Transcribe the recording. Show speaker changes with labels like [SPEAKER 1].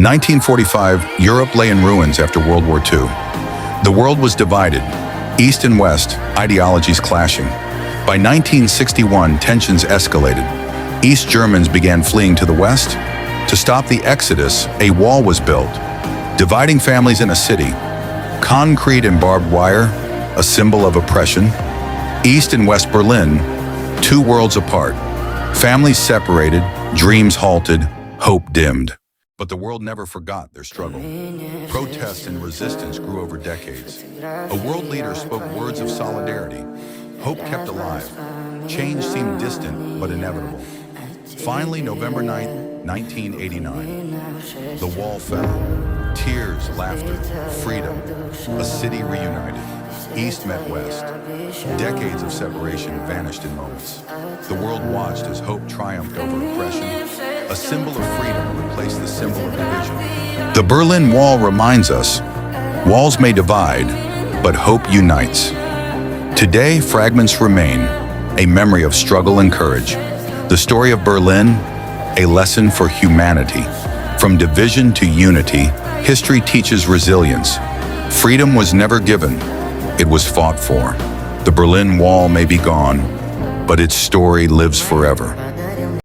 [SPEAKER 1] 1945, Europe lay in ruins after World War II. The world was divided, East and West, ideologies clashing. By 1961, tensions escalated. East Germans began fleeing to the West. To stop the exodus, a wall was built, dividing families in a city. Concrete and barbed wire, a symbol of oppression. East and West Berlin, two worlds apart. Families separated, dreams halted, hope dimmed. But the world never forgot their struggle. Protests and resistance grew over decades. A world leader spoke words of solidarity. Hope kept alive. Change seemed distant but inevitable. Finally, November 9th, 1989, the wall fell. Tears, laughter, freedom. A city reunited. East met West. Decades of separation vanished in moments. The world watched as hope triumphed over oppression. A symbol of freedom replaced the symbol of division. The Berlin Wall reminds us, walls may divide, but hope unites. Today, fragments remain, a memory of struggle and courage. The story of Berlin, a lesson for humanity. From division to unity, history teaches resilience. Freedom was never given, it was fought for. The Berlin Wall may be gone, but its story lives forever.